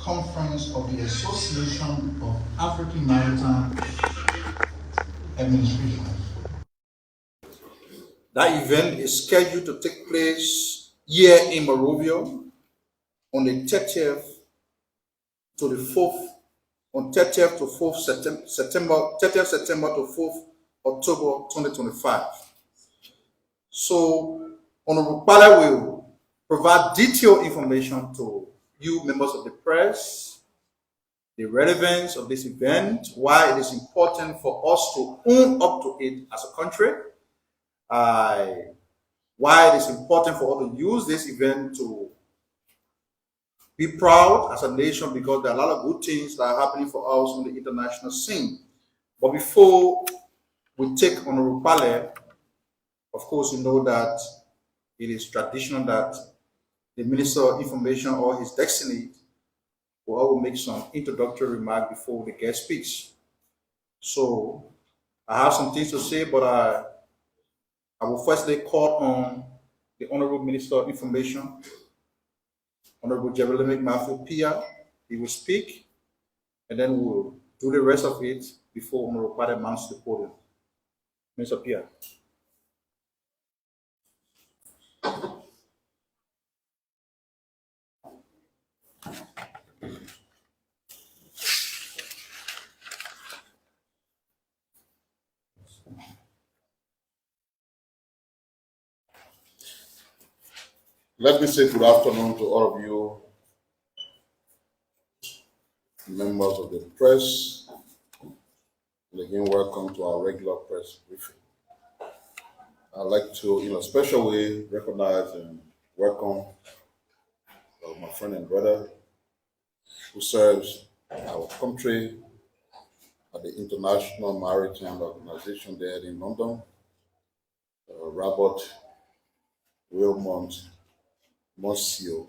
conference of the Association of African Maritime Administration. That event is scheduled to take place here in Monrovia on the 30th to the 4th, on 30th to 4th September 30th September to 4th October 2025. So Honorable Pala will provide detailed information to you members of the press, the relevance of this event, why it is important for us to own up to it as a country, why it is important for us to use this event to be proud as a nation, because there are a lot of good things that are happening for us on the international scene. But before we take Honorable Pale, of course, you know that it is traditional that the Minister of Information or his designate will make some introductory remark before the guest speaks. So I have some things to say, but I will firstly call on the Honorable Minister of Information, Honorable Developmental Matthew Pia. He will speak, and then we'll do the rest of it before Honorable Pade mounts the podium. Mr. Pia. Let me say good afternoon to all of you, members of the press, and again, welcome to our regular press briefing. I'd like to, in a special way, recognize and welcome my friend and brother who serves our country at the International Maritime Organization there in London, Robert Wilmont Monsieur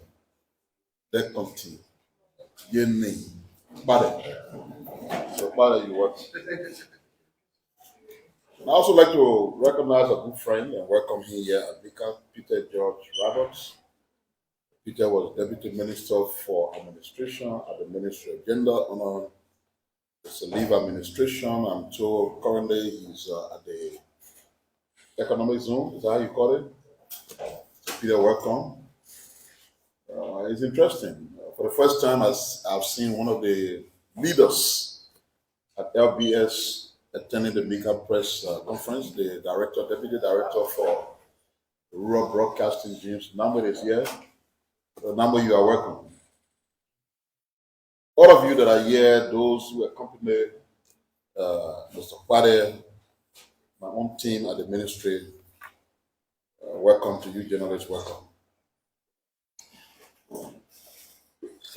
Deconti Yeni Bade. So Bade, you what? I also like to recognize a good friend and welcome him here at Peter George Roberts. Peter was Deputy Minister for Administration at the Ministry of Gender, Honor, the Leave Administration. I'm told currently he's at the Economic Zone. Is that how you call it? So Peter, welcome. It's interesting. For the first time, I've seen one of the leaders at LBS attending the Mika Press Conference, the Deputy Director for Rural Broadcasting, James Nambo, is here. So Nambo, you are welcome. All of you that are here, those who accompany Mr. Pade, my own team at the ministry, welcome to you, journalists, welcome.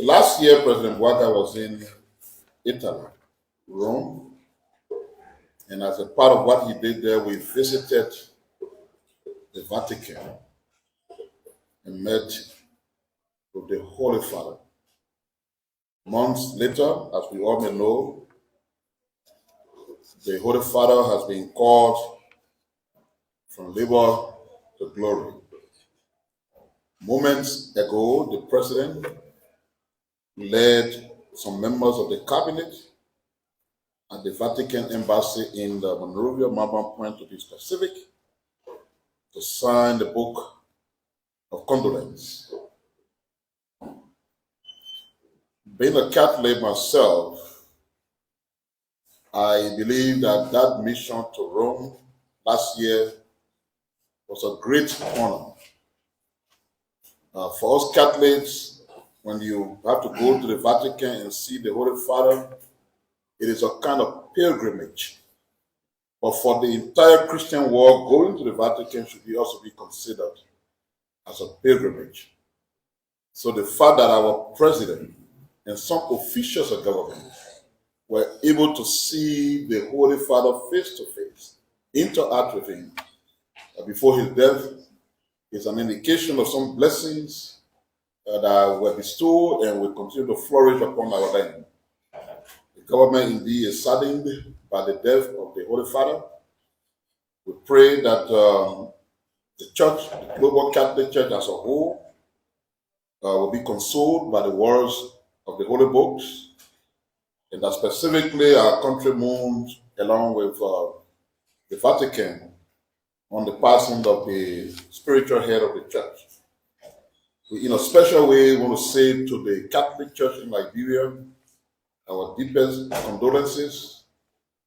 So last year, President Ouattara was in Italy, Rome, and as a part of what he did there, we visited the Vatican and met with the Holy Father. Months later, as we all may know, the Holy Father has been called from labor to glory. Moments ago, the President led some members of the cabinet at the Vatican Embassy in the Monrovia, Marban Point to be specific, to sign the book of condolence. Being a Catholic myself, I believe that mission to Rome last year was a great honor. For us Catholics, when you have to go to the Vatican and see the Holy Father, it is a kind of pilgrimage. But for the entire Christian world, going to the Vatican should also be considered as a pilgrimage. So the fact that our president and some officials of government were able to see the Holy Father face to face, interact with him before his death, is an indication of some blessings that were bestowed and will continue to flourish upon our land. The government indeed is saddened by the death of the Holy Father. We pray that the church, the global Catholic Church as a whole, will be consoled by the words of of the Holy Books, and that specifically our country mourned along with the Vatican on the passing of the spiritual head of the church. We, in a special way, want to say to the Catholic Church in Liberia our deepest condolences,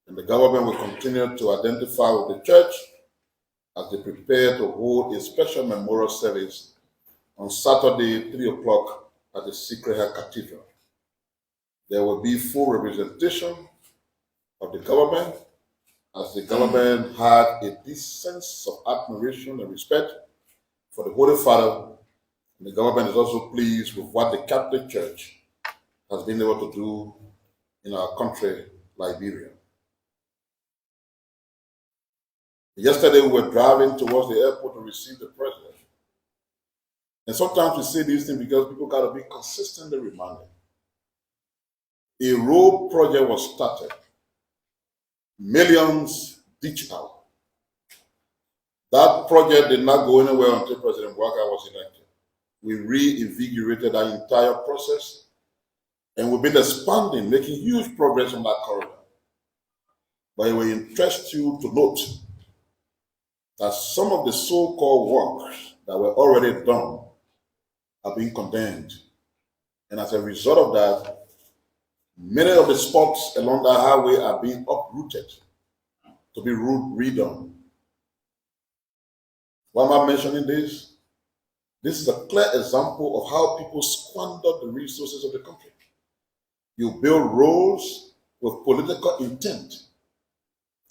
and the government will continue to identify with the church as they prepare to hold a special memorial service on Saturday, 3 o'clock at the Sacred Heart Cathedral. There will be full representation of the government, as the government had a deep sense of admiration and respect for the Holy Father, and the government is also pleased with what the Catholic Church has been able to do in our country, Liberia. Yesterday we were driving towards the airport to receive the president. And sometimes we say these things because people got to be consistently reminded. A road project was started. Millions ditched out. That project did not go anywhere until President Walker was elected. We reinvigorated that entire process, and we've been expanding, making huge progress on that corridor. But it will interest you to note that some of the so-called works that were already done are being condemned. And as a result of that, many of the spots along the highway are being uprooted to be redone. Why am I mentioning this? This is a clear example of how people squander the resources of the country. You build roads with political intent.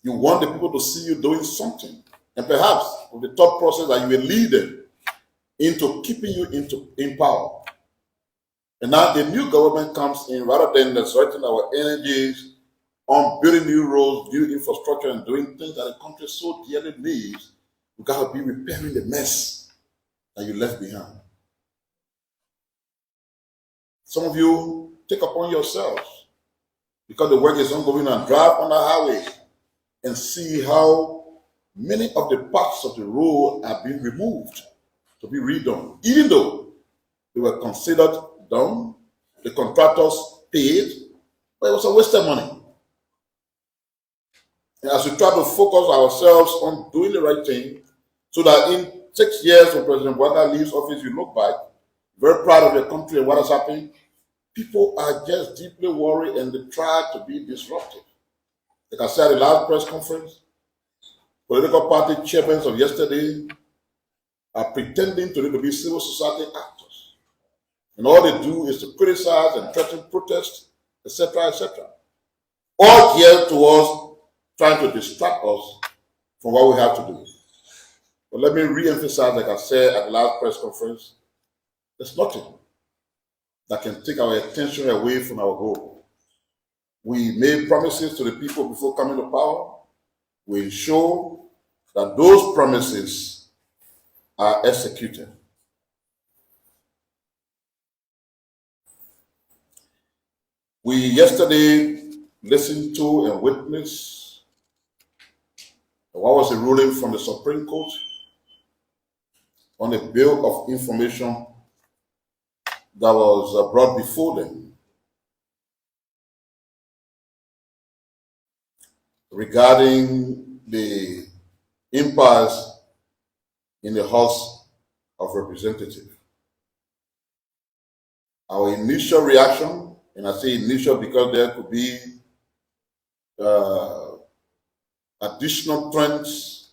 You want the people to see you doing something. And perhaps with the thought process that you will lead them into keeping you in power. And now the new government comes in, rather than exerting our energies on building new roads, new infrastructure, and doing things that the country so dearly needs, we got to be repairing the mess that you left behind. Some of you take upon yourselves, because the work is ongoing, and drive on the highway and see how many of the parts of the road are being removed to be redone, even though they were considered done, the contractors paid, but it was a waste of money. And as we try to focus ourselves on doing the right thing, so that in 6 years when President Walker leaves office, you look back, very proud of your country and what has happened, people are just deeply worried and they try to be disruptive. Like I said at the last press conference, political party chairmen of yesterday are pretending to be civil society actors. And all they do is to criticize and threaten protest, etc., etc. All geared towards trying to distract us from what we have to do. But let me re-emphasize, like I said at the last press conference, there's nothing that can take our attention away from our goal. We made promises to the people before coming to power. We ensure that those promises are executed. We yesterday listened to and witnessed what was a ruling from the Supreme Court on a bill of information that was brought before them regarding the impasse in the House of Representatives. Our initial reaction, and I say initial because there could be additional trends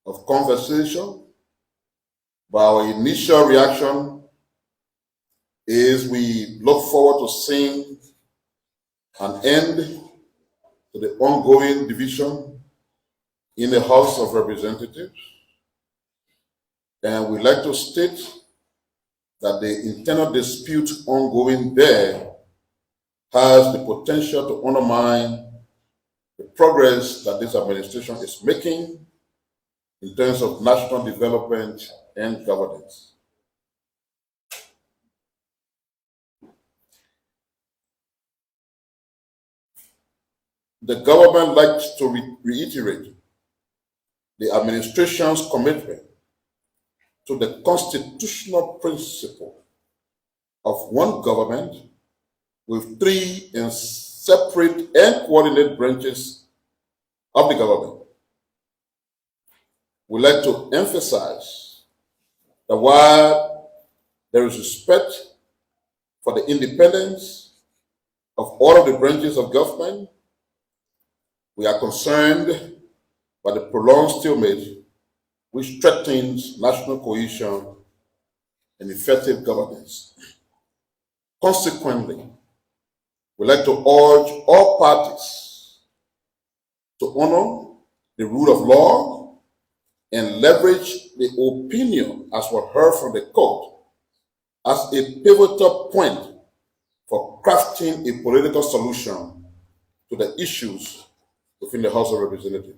of conversation, but our initial reaction is we look forward to seeing an end to the ongoing division in the House of Representatives. And we'd like to state that the internal dispute ongoing there has the potential to undermine the progress that this administration is making in terms of national development and governance. The government likes to reiterate the administration's commitment to the constitutional principle of one government, with 3 and separate and coordinated branches of the government. We'd like to emphasize that while there is respect for the independence of all of the branches of government, we are concerned by the prolonged stalemate which threatens national cohesion and effective governance. Consequently, we'd like to urge all parties to honor the rule of law and leverage the opinion as was heard from the court as a pivotal point for crafting a political solution to the issues within the House of Representatives.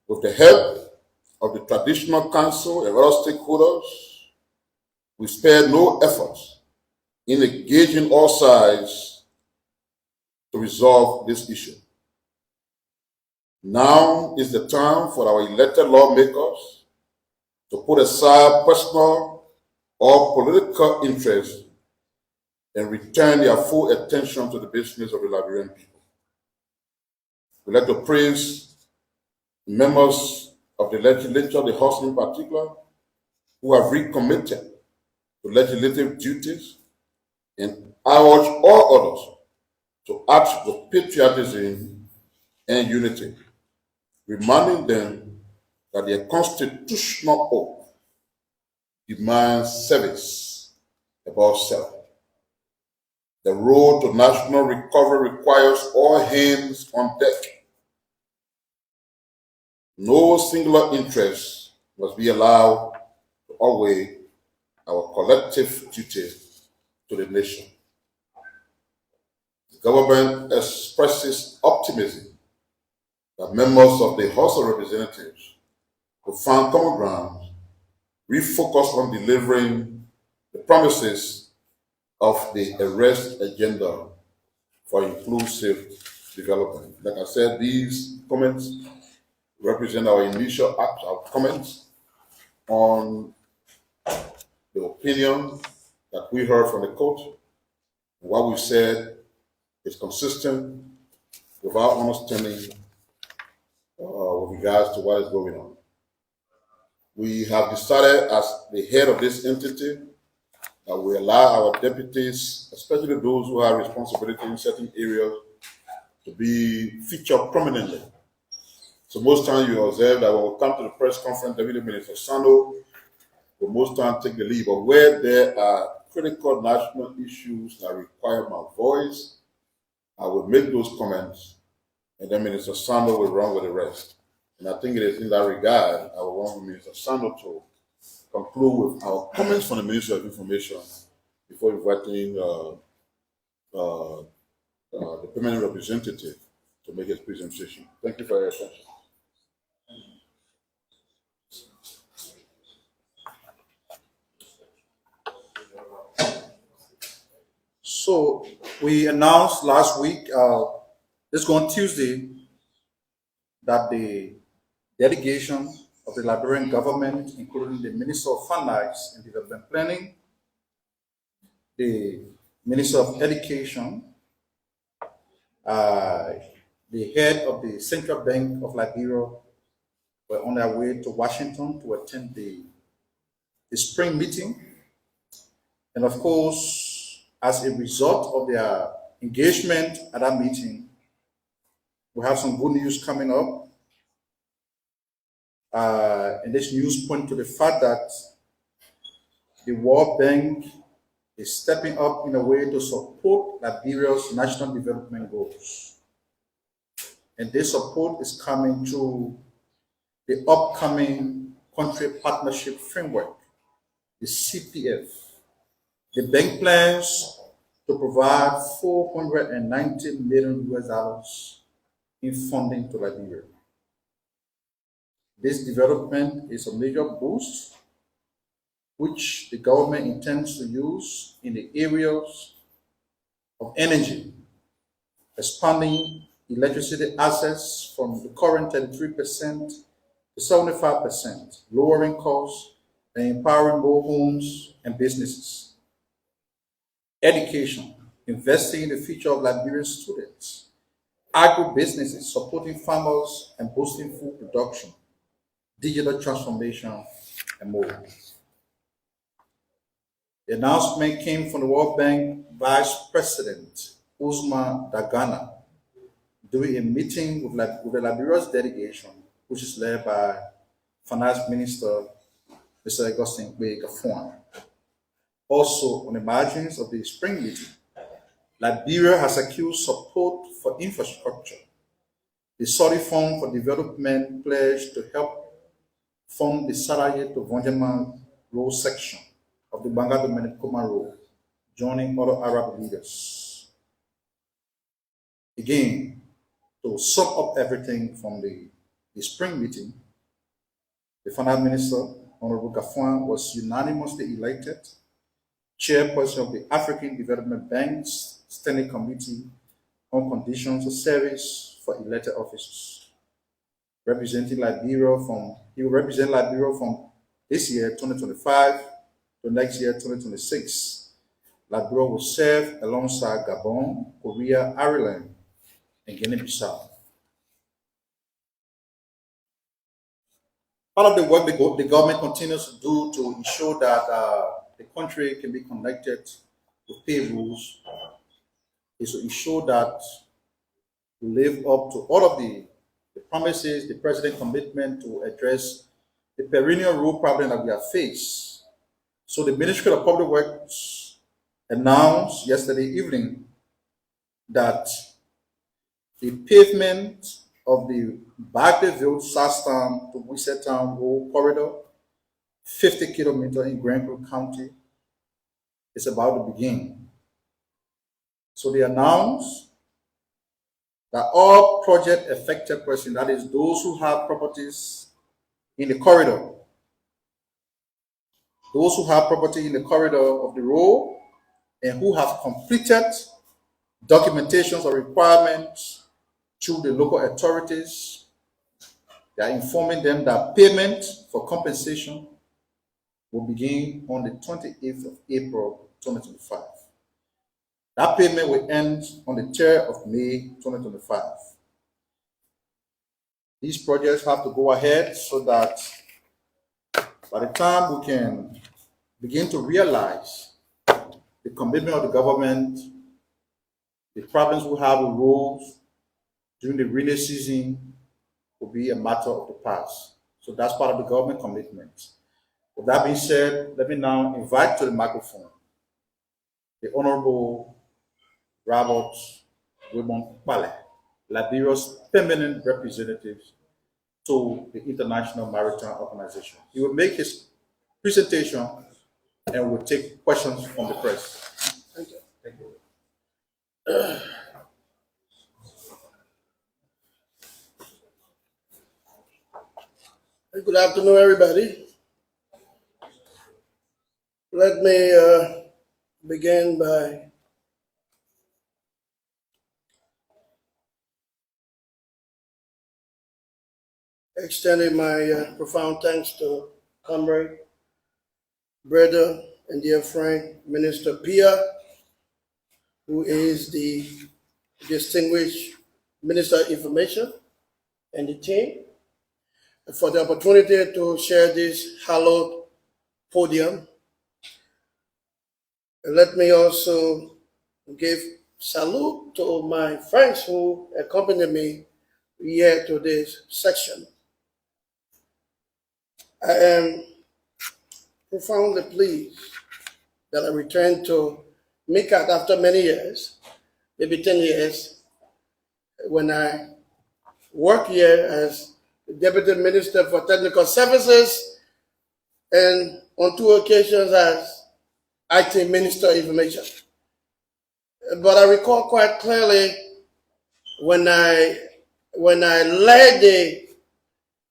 With the help of the traditional council and other stakeholders, we spared no efforts in engaging all sides to resolve this issue. Now is the time for our elected lawmakers to put aside personal or political interests and return their full attention to the business of the Liberian people. We'd like to praise members of the legislature, the House in particular, who have recommitted to legislative duties, and I urge all others to act with patriotism and unity, reminding them that their constitutional oath demands service above self. The road to national recovery requires all hands on deck. No singular interest must be allowed to outweigh our collective duty to the nation. The government expresses optimism that members of the House of Representatives will find common ground, refocus on delivering the promises of the arrest agenda for inclusive development. Like I said, these comments represent our initial comments on the opinion that we heard from the court. What we said is consistent with our understanding with regards to what is going on. We have decided as the head of this entity that we allow our deputies, especially those who have responsibility in certain areas, to be featured prominently. So most times you observe that when we come to the press conference, Deputy Minister Sano will most times take the lead. But where there are critical national issues that require my voice, I will make those comments, and then Minister Sano will run with the rest. And I think it is in that regard I will want Minister Sano to conclude with our comments from the Ministry of Information before inviting the permanent representative to make his presentation. Thank you for your attention. So we announced last week, this on Tuesday, that the delegation of the Liberian government, including the Minister of Finance and Development Planning, the Minister of Education, the head of the Central Bank of Liberia, were on their way to Washington to attend the spring meeting. And of course, as a result of their engagement at that meeting, we have some good news coming up. And this news points to the fact that the World Bank is stepping up in a way to support Liberia's national development goals. And this support is coming through the upcoming Country Partnership Framework, the CPF. The bank plans to provide $490 million in funding to Liberia. This development is a major boost which the government intends to use in the areas of energy, expanding electricity access from the current 33% to 75%, lowering costs and empowering more homes and businesses. Education. investing in the future of Liberian students, agribusinesses, supporting farmers and boosting food production, digital transformation, and more. The announcement came from the World Bank Vice President Usman Dagana during a meeting with the Liberia's delegation, which is led by Finance Minister Mr. Augustine Gafon. Also, on the margins of the spring meeting, Liberia has secured support for infrastructure. The Saudi Fund for Development pledged to help fund the Saraye to Vonjaman Road section of the Bangado Menekoma Road, joining other Arab leaders. Again, to sum up everything from the spring meeting, the Finance Minister, Honorable Gafon, was unanimously elected chairperson of the African Development Bank's Standing Committee on Conditions of Service for Elected Officers. He will represent Liberia from this year, 2025, to next year, 2026. Liberia will serve alongside Gabon, Korea, Ireland, and Guinea-Bissau. Part of the work the government continues to do to ensure that the country can be connected with pay rules is to ensure that we live up to all of the promises, the president's commitment to address the perennial road problem that we have faced. So the Ministry of Public Works announced yesterday evening that the pavement of the Bagdeville Southtown to Wisetown Road corridor, 50 kilometers in Granville County, is about to begin. So they announced that all project affected persons, that is those who have properties in the corridor, those who have property in the corridor of the road and who have completed documentations or requirements through the local authorities, they are informing them that payment for compensation will begin on the 28th of April 2025. That payment will end on the 3rd of May 2025. These projects have to go ahead so that by the time we can begin to realize the commitment of the government, the problems we have with roads during the rainy season will be a matter of the past. So that's part of the government commitment. With that being said, let me now invite to the microphone the Honorable Robert Raymond Pale, Liberia's permanent representative to the International Maritime Organization. He will make his presentation and will take questions from the press. Thank you. Thank you. Good afternoon, everybody. Let me begin by extending my profound thanks to comrade, brother, and dear friend, Minister Pia, who is the distinguished Minister of Information, and the team, for the opportunity to share this hallowed podium. And let me also give salute to my friends who accompany me here to this section. I am profoundly pleased that I returned to MICAT after many years, maybe 10 years, when I worked here as Deputy Minister for Technical Services and on 2 occasions as IT Minister of Information. But I recall quite clearly when I led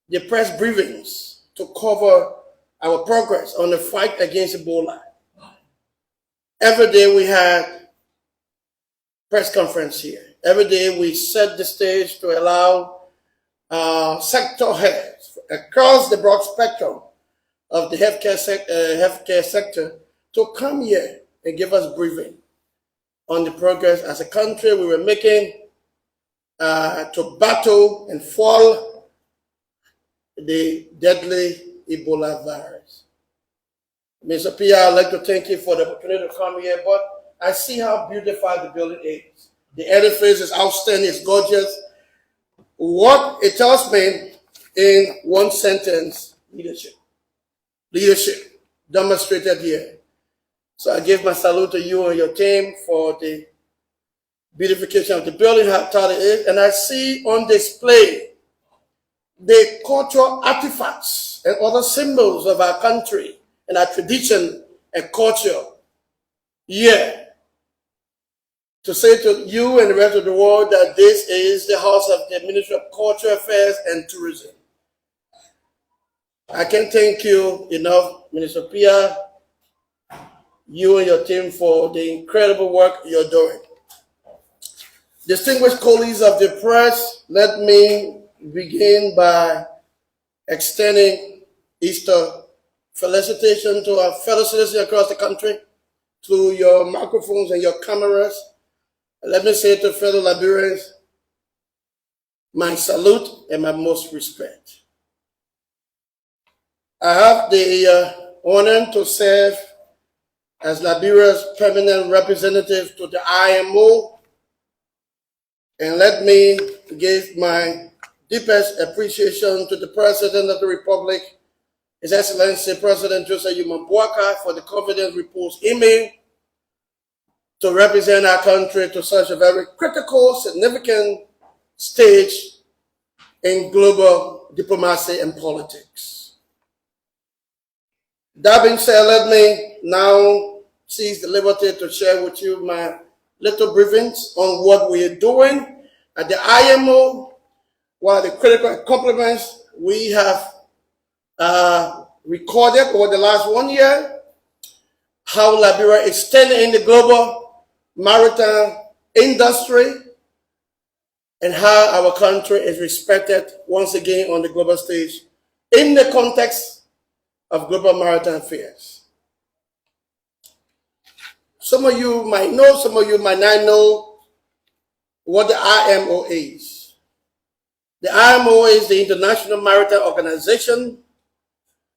the press briefings to cover our progress on the fight against Ebola. Every day we had press conference here. Every day we set the stage to allow sector heads across the broad spectrum of the healthcare sector to come here and give us briefing. on the progress as a country we were making to battle and fall the deadly Ebola virus. Mr. Pia, I'd like to thank you for the opportunity to come here, but I see how beautified the building is. The edifice is outstanding, it's gorgeous. What it tells me in one sentence, leadership. Leadership demonstrated here. So I give my salute to you and your team for the beautification of the building, how tall it is. And I see on display the cultural artifacts and other symbols of our country and our tradition and culture. Yeah. To say to you and the rest of the world that this is the house of the Ministry of Cultural Affairs and Tourism. I can't thank you enough, Minister Pia, you and your team for the incredible work you're doing. Distinguished colleagues of the press, let me begin by extending Easter felicitation to our fellow citizens across the country through your microphones and your cameras. Let me say to fellow Liberians, my salute and my most respect. I have the honor to serve as Liberia's permanent representative to the IMO, and let me give my deepest appreciation to the President of the Republic, His Excellency President Joseph Boakai, for the confidence reposed in me to represent our country to such a very critical, significant stage in global diplomacy and politics. That being said, let me now seize the liberty to share with you my little briefings on what we are doing at the IMO, what are the critical accomplishments we have recorded over the last 1 year, how Liberia is standing in the global maritime industry, and how our country is respected once again on the global stage in the context of global maritime affairs. Some of you might know, some of you might not know what the IMO is. The IMO is the International Maritime Organization,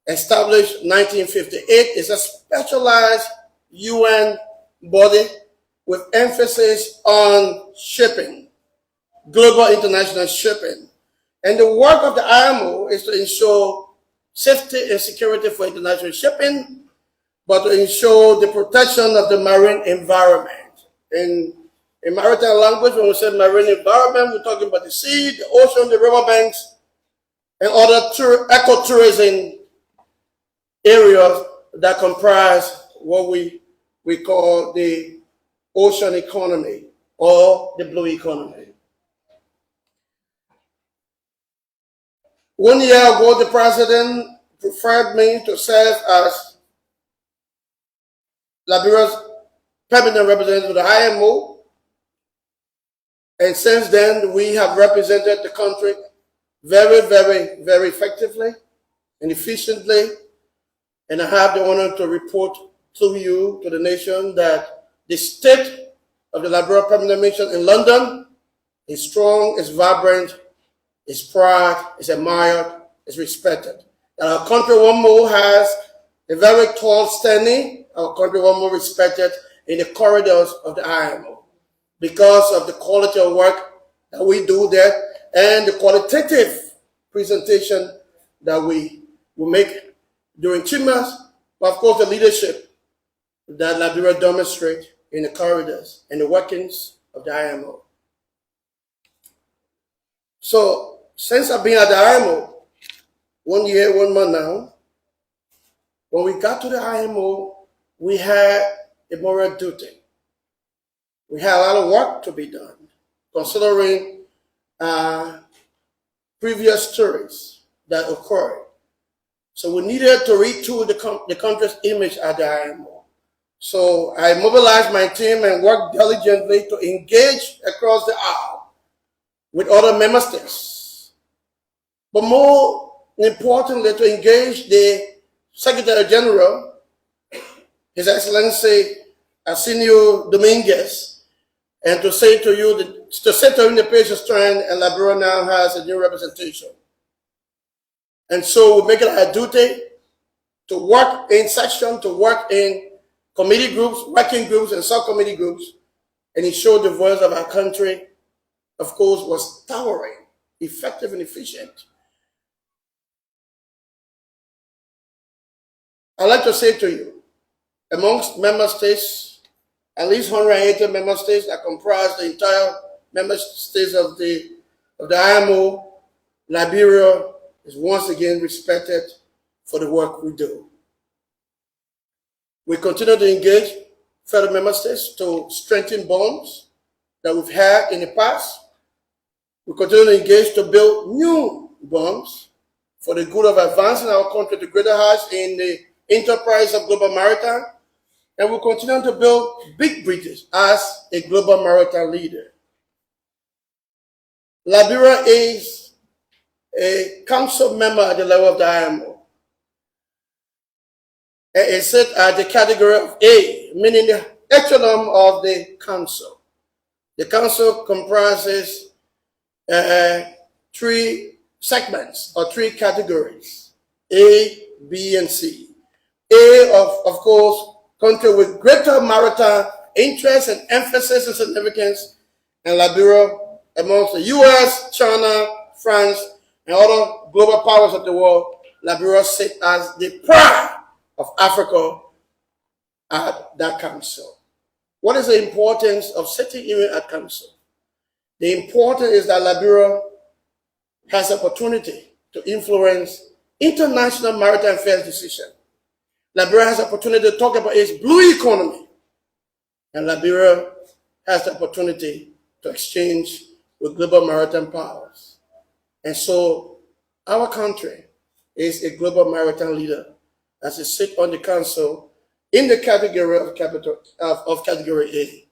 established 1958. It's a specialized UN body with emphasis on shipping, global international shipping. And the work of the IMO is to ensure safety and security for international shipping, but to ensure the protection of the marine environment. In maritime language, when we say marine environment, we're talking about the sea, the ocean, the riverbanks, and other ecotourism areas that comprise what we call the ocean economy or the blue economy. 1 year ago, the president preferred me to serve as Liberia's permanent representative to the IMO. And since then, we have represented the country very, very, very effectively and efficiently. And I have the honor to report to you, to the nation, that the state of the Liberia Permanent Mission in London is strong, is vibrant, is proud, is admired, is respected. And our country one more has a very tall standing, our country one more respected in the corridors of the IMO because of the quality of work that we do there and the qualitative presentation that we will make during 2 months, but of course the leadership that Liberia demonstrates in the corridors and the workings of the IMO. So, since I've been at the IMO, 1 year, 1 month now, when we got to the IMO, we had a moral duty. We had a lot of work to be done, considering previous stories that occurred. So we needed to retool the country's image at the IMO. So I mobilized my team and worked diligently to engage across the aisle with other member states. But more importantly, to engage the Secretary General, His Excellency Arsenio Dominguez, And to say to you, to say to you in the page of strength, and Liberia now has a new representation. And so we make it our duty to work in section, to work in committee groups, working groups, and subcommittee groups, and ensure the voice of our country, of course, was towering, effective, and efficient. I'd like to say to you, amongst member states, at least 180 member states that comprise the entire member states of the IMO, Liberia is once again respected for the work we do. We continue to engage federal member states to strengthen bonds that we've had in the past. We continue to engage to build new bonds for the good of advancing our country to greater heights in the enterprise of global maritime. And we'll continue to build Big British as a global maritime leader. Liberia is a council member at the level of the IMO. It sits at the category of A, meaning the echelon of the council. The council comprises 3 segments or 3 categories, A, B, and C. A, of course, country with greater maritime interest and emphasis and significance, and Liberia amongst the US, China, France, and other global powers of the world. Liberia sits as the pride of Africa at that council. What is the importance of sitting even at council? The importance is that Liberia has opportunity to influence international maritime affairs decisions. Liberia has the opportunity to talk about its blue economy, and Liberia has the opportunity to exchange with global maritime powers. And so our country is a global maritime leader as it sits on the council in the category of category A.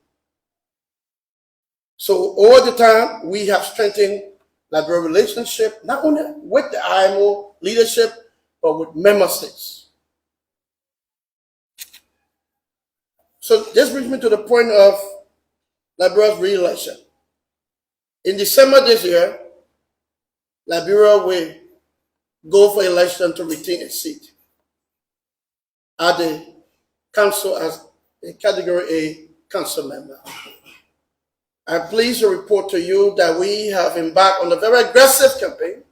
So over the time, we have strengthened Liberia relationship, not only with the IMO leadership, but with member states. So this brings me to the point of Liberia's re-election. In December this year, Liberia will go for election to retain a seat at the council as a category A council member. I'm pleased to report to you that we have embarked on a very aggressive campaign.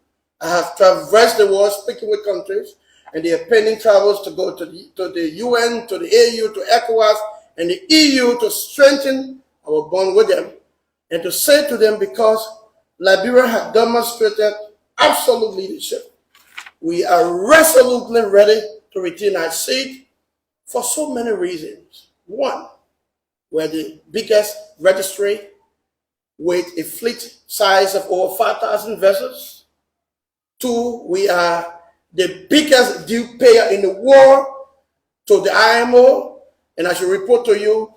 I have traversed the world speaking with countries, and they are pending travels to go to the UN, to the AU, to ECOWAS, and the EU to strengthen our bond with them and to say to them, because Liberia has demonstrated absolute leadership, we are resolutely ready to retain our seat for so many reasons. One, we're the biggest registry with a fleet size of over 5,000 vessels. Two, we are the biggest due payer in the world to the IMO. And I should report to you,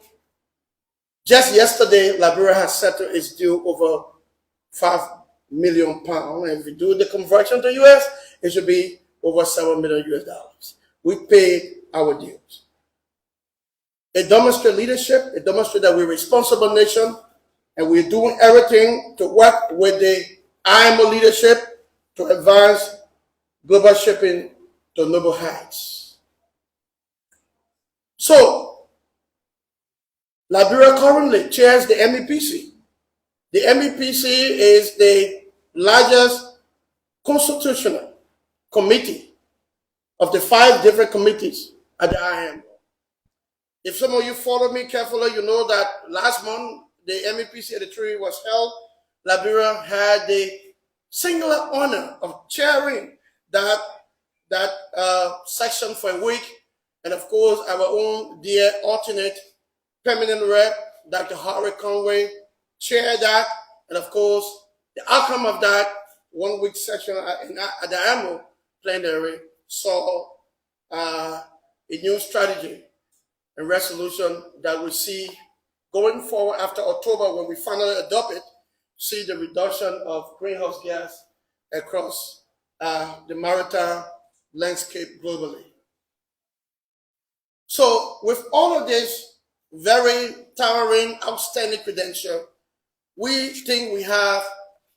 just yesterday, Liberia has settled its due over £5 million. And if we do the conversion to US, it should be over $7 million US. We paid our dues. It demonstrates leadership. It demonstrates that we're a responsible nation, and we're doing everything to work with the IMO leadership to advance global shipping to noble heights. So, Liberia currently chairs the MEPC. The MEPC is the largest constitutional committee of the 5 different committees at the IMO. If some of you follow me carefully, you know that last month the MEPC at the tree was held. Liberia had the singular honor of chairing that section for a week, and of course our own dear alternate permanent rep, Dr. Harry Conway, chaired that, and of course, the outcome of that 1-week session at the IMO plenary saw a new strategy and resolution that we see going forward after October, when we finally adopt it, see the reduction of greenhouse gas across the maritime landscape globally. So with all of this very towering, outstanding credential, we think we have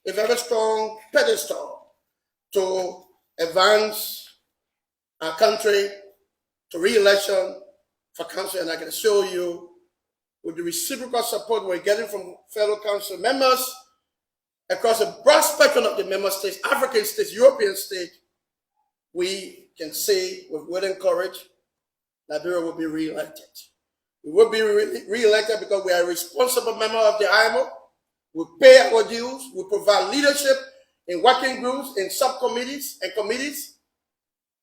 a very strong pedestal to advance our country to re-election for council. And I can assure you, with the reciprocal support we're getting from fellow council members across a broad spectrum of the member states, African states, European states, we can say with willing courage, Liberia will be re-elected. We will be re-elected because we are a responsible member of the IMO. We pay our dues. We provide leadership in working groups, in subcommittees and committees.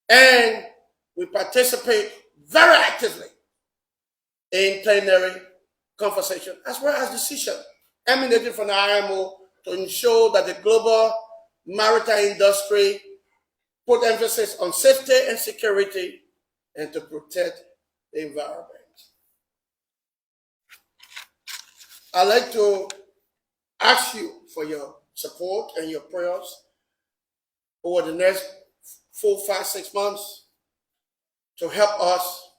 And we participate very actively in plenary conversation, as well as decision emanating from the IMO to ensure that the global maritime industry put emphasis on safety and security and to protect the environment. I'd like to ask you for your support and your prayers over the next 4, 5, 6 months to help us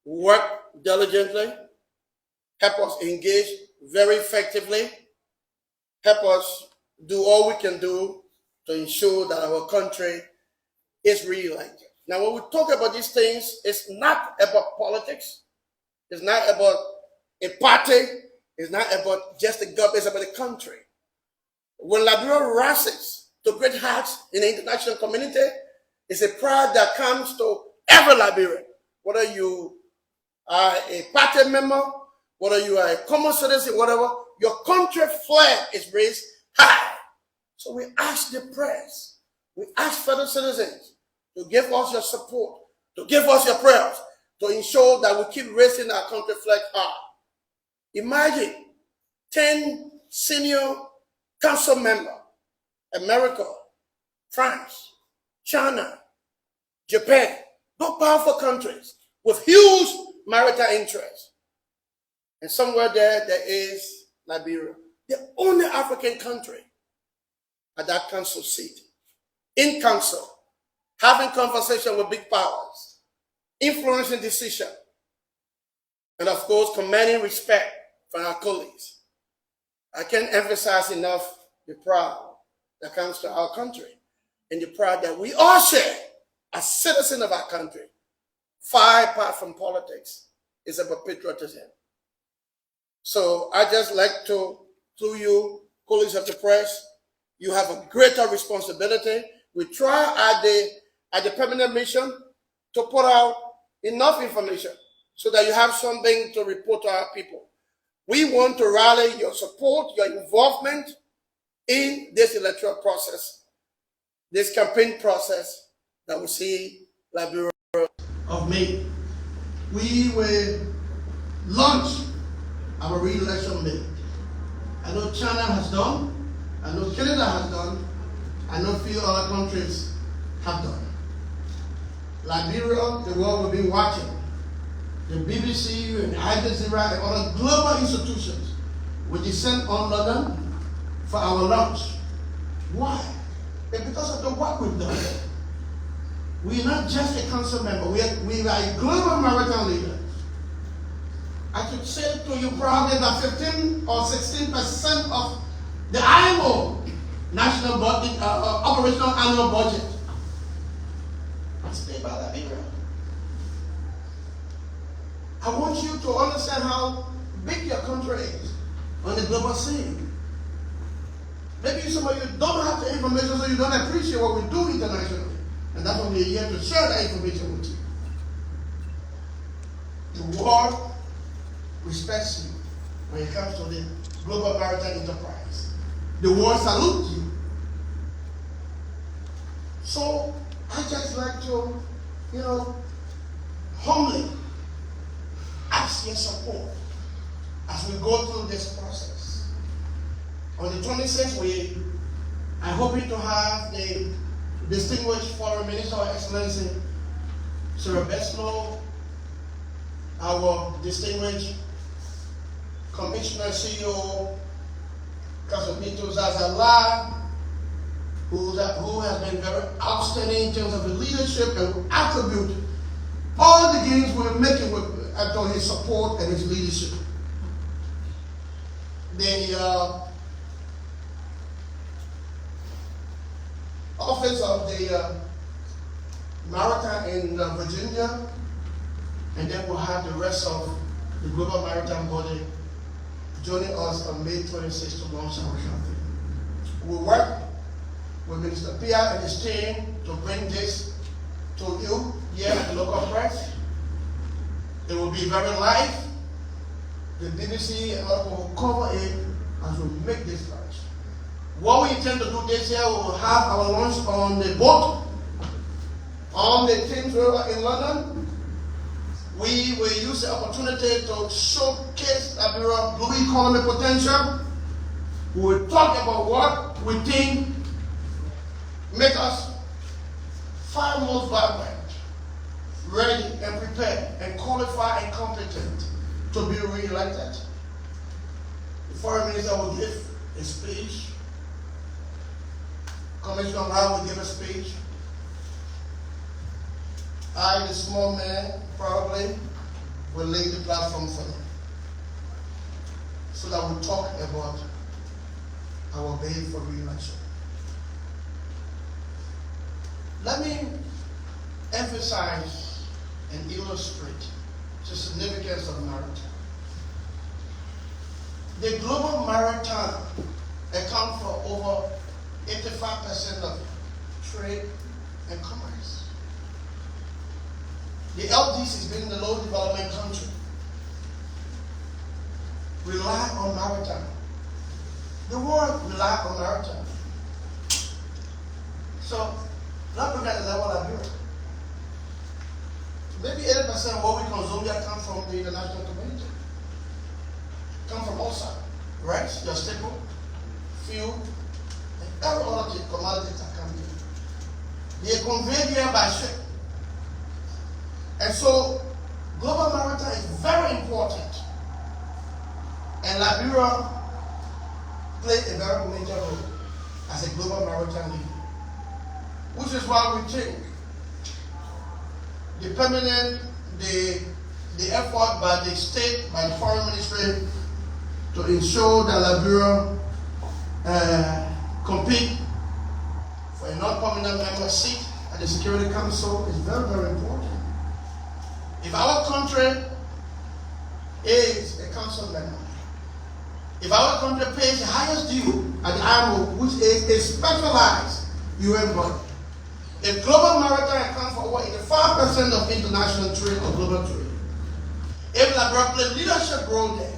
work diligently, help us engage very effectively, help us do all we can do to ensure that our country is re-elected. Now, when we talk about these things, it's not about politics. It's not about a party. It's not about just the government. It's about the country. When Liberia rises to great heights in the international community, it's a pride that comes to every Liberian. Whether you are a party member, whether you are a common citizen, whatever, your country flag is raised high. So we ask the press, we ask fellow citizens to give us your support, to give us your prayers, to ensure that we keep raising our country flag high. Imagine 10 senior council members, America, France, China, Japan, those powerful countries with huge maritime interests. And somewhere there is Liberia, the only African country at that council seat, in council, having conversation with big powers, influencing decision, and of course, commanding respect from our colleagues. I can't emphasize enough the pride that comes to our country and the pride that we all share as citizens of our country. Far apart from politics, is about patriotism. So I just like to, through you, colleagues of the press, you have a greater responsibility. We try at the permanent mission to put out enough information so that you have something to report to our people. We want to rally your support, your involvement in this electoral process, this campaign process that we see Liberia of May. We will launch our re-election May. I know China has done, I know Canada has done, I know a few other countries have done. Liberia, the world will be watching. The BBC and Al Jazeera and other global institutions will descend on London for our launch. Why? It's because of the work we've done. We're not just a council member, we are a global maritime leader. I could say to you probably that 15 or 16% of the IMO national budget, operational annual budget is paid by Liberia. I want you to understand how big your country is on the global scene. Maybe some of you don't have the information, so you don't appreciate what we do internationally. And that's why we're here to share that information with you. The world respects you when it comes to the global maritime enterprise. The world salutes you. So I just like to, humbly ask your support as we go through this process. On the 26th, we are hoping to have the distinguished Foreign Minister of Excellency, Sir Beslo, our distinguished Commissioner CEO, Kasabito Zazala, who has been very outstanding in terms of the leadership and attribute all the gains we're making with to his support and his leadership. The office of the Maritime in Virginia, and then we'll have the rest of the Global Maritime Body joining us on May 26th to launch our campaign. We'll work with Minister Pia and his team to bring this to you here at the local press. It will be very live. The BBC and other will cover it as we make this launch. What we intend to do this year, we will have our launch on the boat on the Thames River in London. We will use the opportunity to showcase Liberia's blue economy potential. We will talk about what we think make us far more vibrant, ready and prepared and qualified and competent to be re-elected. The foreign minister will give a speech. Commissioner Rao will give a speech. I, the small man, probably will lay the platform for them, so that we'll talk about our bid for re-election. Let me emphasize and illustrate the significance of maritime. The global maritime accounts for over 85% of trade and commerce. The LDCs, being the low development country, rely on maritime. The world relies on maritime. So, let's look at the level of Liberia. Maybe 80% of what we consume here comes from the international community. Come from outside. Rice, your staple, fuel, and every other commodity that come here. They are conveyed here by ship. And so, global maritime is very important. And Liberia plays a very major role as a global maritime leader. Which is why we think the effort by the state, by the foreign ministry, to ensure that Liberia compete for a non-permanent member seat at the Security Council is very, very important. If our country is a council member, if our country pays the highest due at the IMO, which is a specialized UN body, if global maritime accounts for over 85% of international trade or global trade, if Liberia plays leadership role there,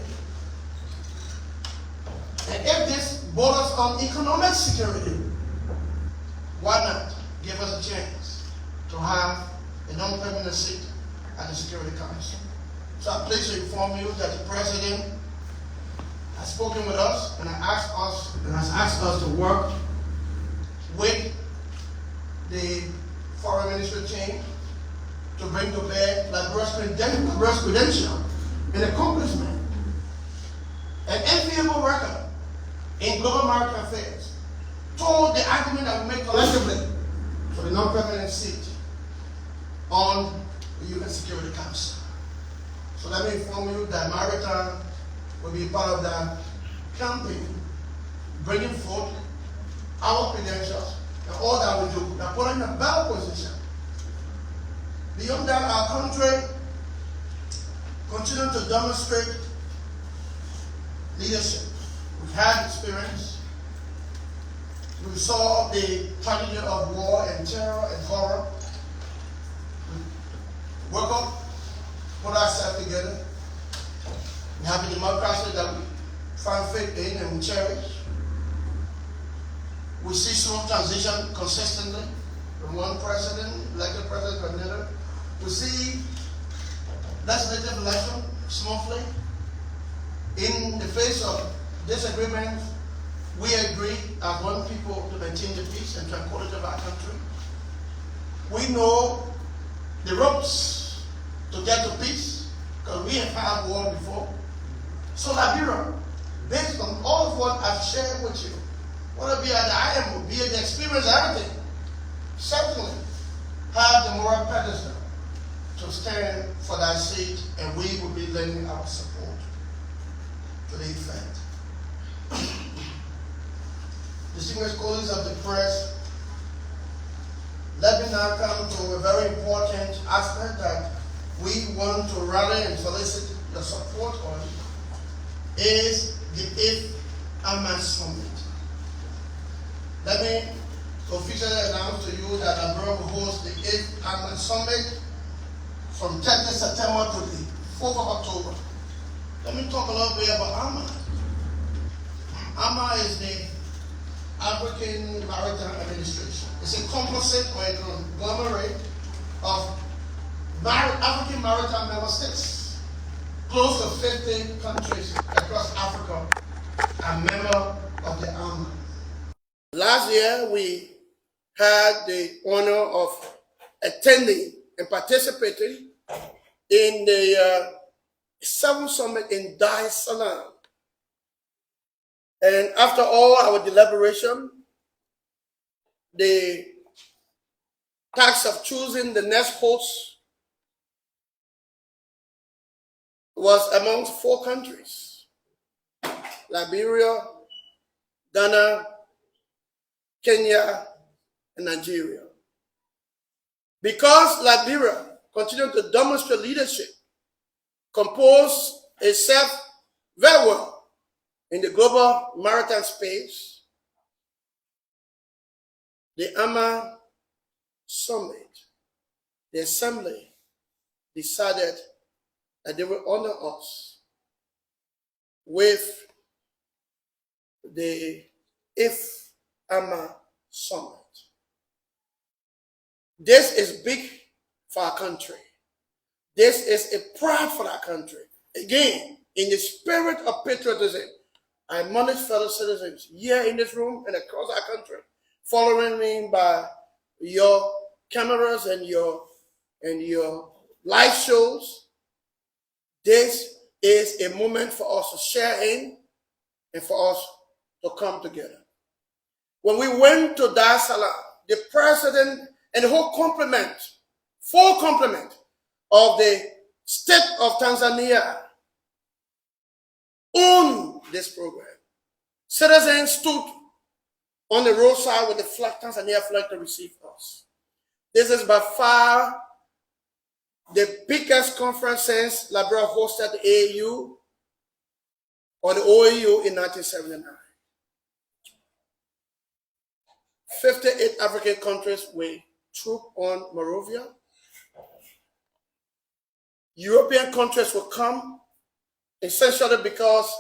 and if this borders on economic security, why not give us a chance to have a non-permanent seat at the Security Council? So I'm pleased to inform you that the President has spoken with us and has asked us to work with the foreign ministry team to bring to bear Liberia's credential and accomplishment, an enviable record in global maritime affairs, toward the argument that we make collectively for the non-permanent seat on the UN Security Council. So let me inform you that maritime will be part of that campaign, bringing forth our credentials and all that we do, that put us in a better position. Beyond that, our country continues to demonstrate leadership. We've had experience. We saw the tragedy of war and terror and horror. We woke up, put ourselves together. We have a democracy that we find faith in and we cherish. We see smooth transition consistently from one president, elected president, to another. We see legislative election smoothly. In the face of disagreements, we agree as one people to maintain the peace and tranquility of our country. We know the ropes to get to peace because we have had war before. So Liberia, based on all of what I've shared with you, whether it be at the IMO, be it the experience, everything, certainly have the moral pedestal to stand for that seat, and we will be lending our support to the effect. Distinguished colleagues of the press, let me now come to a very important aspect that we want to rally and solicit your support on, is the 8th AMA Summit. Let me officially announce to you that Liberia will host the 8th AMA Summit from 30th September to the 4th of October. Let me talk a little bit about AMA. AMA is the African Maritime Administration. It's a composite or a conglomerate of African maritime member states. Close to 50 countries across Africa are member of the AMA. Last year, we had the honor of attending and participating in the 7th Summit in Dar es Salaam. And after all our deliberation, the task of choosing the next host was amongst 4 countries: Liberia, Ghana, Kenya, and Nigeria. Because Liberia continued to demonstrate leadership, compose itself very well in the global maritime space, the AMA Summit, the Assembly decided that they will honor us with the 8th AMA Summit. This is big for our country. This is a pride for our country. Again, in the spirit of patriotism, I admonish fellow citizens here in this room and across our country, following me by your cameras and your live shows. This is a moment for us to share in and for us to come together. When we went to Dar es Salaam, the president and the whole full complement of the state of Tanzania owned this program. Citizens stood on the roadside with the flag, Tanzania flag, to receive us. This is by far the biggest conference since Liberia hosted the AAU or the OAU in 1979. 58 African countries were troop on Monrovia. European countries will come, essentially because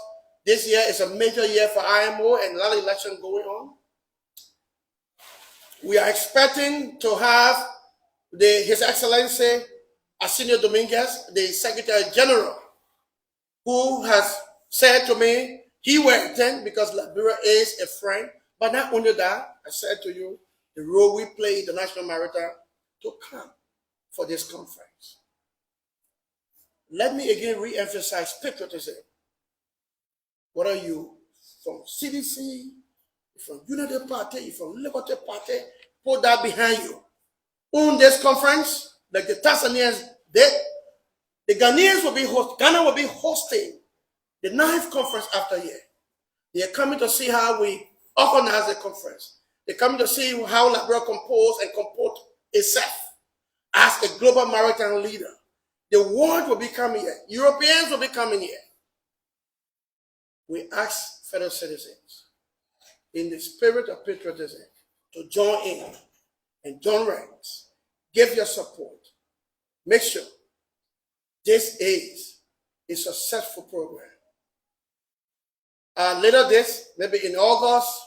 this year is a major year for IMO and a lot of election going on. We are expecting to have His Excellency Arsenio Dominguez, the Secretary General, who has said to me he will attend because Liberia is a friend. But not only that, I said to you, the role we play in the National Maritime to come for this conference. Let me again re-emphasize patriotism. What are you from CDC, from Unity Party, from Liberty Party? Put that behind you. On this conference, like the Tanzanians did, the Ghanaians will be Ghana will be hosting the 9th conference after year. They are coming to see how we organize the conference. They're coming to see how Liberia compose and comport itself as a global maritime leader. The world will be coming here. Europeans will be coming here. We ask fellow citizens, in the spirit of patriotism, to join in and join ranks. Give your support. Make sure this is a successful program. Later this, maybe in August,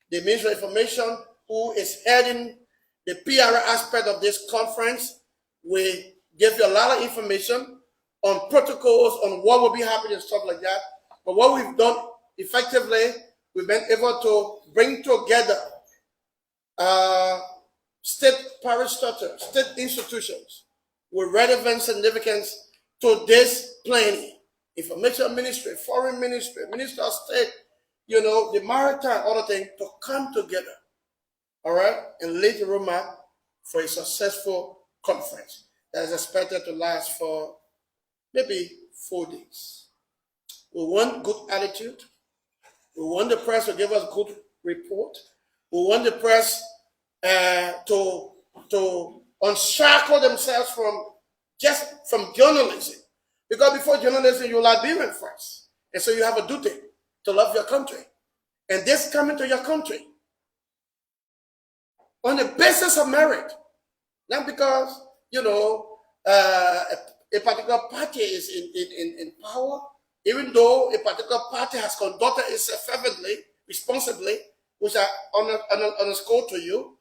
the Minister of Information, who is heading the PR aspect of this conference, will give you a lot of information on protocols, on what will be happening and stuff like that. But what we've done effectively, we've been able to bring together state parastatals, state institutions with relevant significance to this planning. Information Ministry, Foreign Ministry, Minister of State, the maritime, other things, to come together, all right, and lay the roadmap for a successful conference. that is expected to last for maybe 4 days. We want good attitude. We want the press to give us good report. We want the press to unshackle themselves from journalism. Because before journalism, you're Liberian first. And so you have a duty to love your country. And this coming to your country on the basis of merit. Not because, a particular party is in power, even though a particular party has conducted itself fervently, responsibly, which I underscore to you.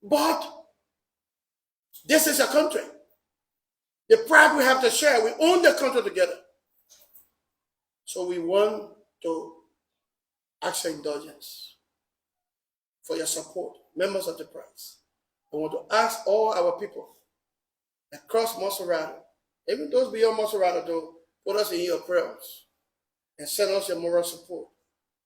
But this is a country. The pride we have to share, we own the country together. So we want to ask your indulgence for your support, members of the press. I want to ask all our people across Maserati, even those beyond Maserati, to put us in your prayers and send us your moral support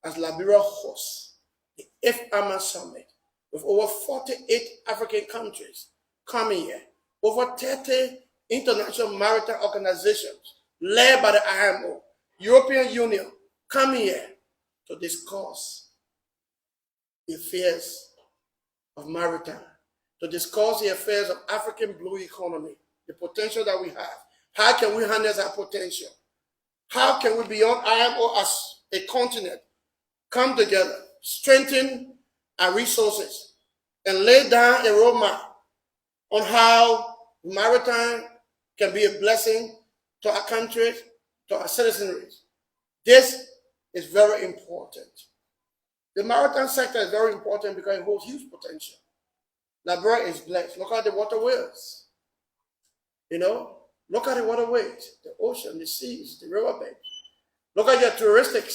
as Liberia hosts the 8th AMA Summit with over 48 African countries coming here, over 30 international maritime organizations led by the IMO, European Union coming here to discuss the affairs of maritime, to discuss the affairs of African blue economy, the potential that we have. How can we harness our potential? How can we, beyond IMO as a continent, come together, strengthen our resources, and lay down a roadmap on how maritime can be a blessing to our countries, to our citizenry? This is very important. The maritime sector is very important because it holds huge potential. Liberia is blessed. Look at the waterways. Look at the waterways, the ocean, the seas, the riverbed. Look at your touristic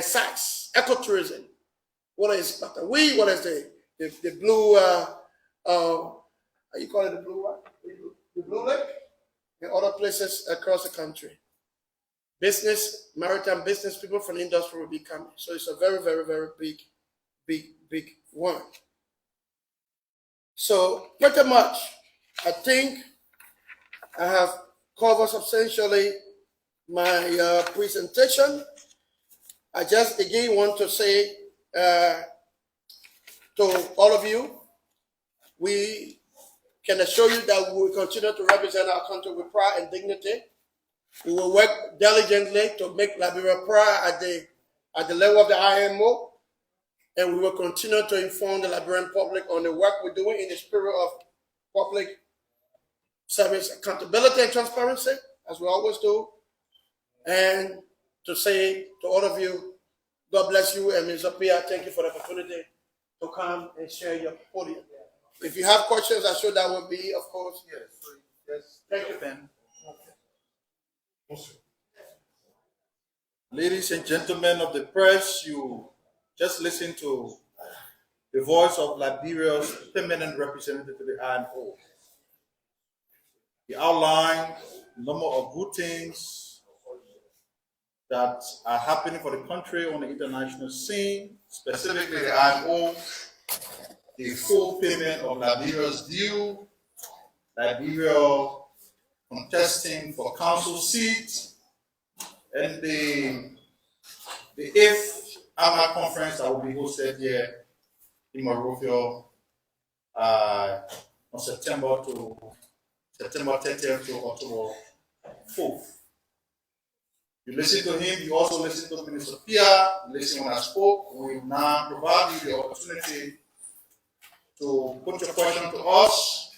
sites, ecotourism. What is Patawee? What is the blue, how you call it, the blue one? The blue lake? And other places across the country. Maritime business people from the industry will be coming. So it's a very, very, very big one. So pretty much, I think I have covered substantially my presentation. I just again want to say to all of you, we can assure you that we will continue to represent our country with pride and dignity. We will work diligently to make Liberia proud at the level of the IMO, and we will continue to inform the Liberian public on the work we're doing in the spirit of public service accountability and transparency, as we always do. And to say to all of you, God bless you, and Ms. Apia, thank you for the opportunity to come and share your podium. If you have questions, I'm sure that will be, of course. Yes. Thank you, Ben. Ladies and gentlemen of the press, you just listened to the voice of Liberia's permanent representative to the IMO. He outlined a number of good things that are happening for the country on the international scene, specifically the IMO, the full payment of Liberia's due, Liberia contesting for council seats, and the 8th AMA conference that will be hosted here in Monrovia on September 30th to October 4th. You listen to him, you also listen to Minister Pia, listen when I spoke. We will now provide you the opportunity to put your question to us.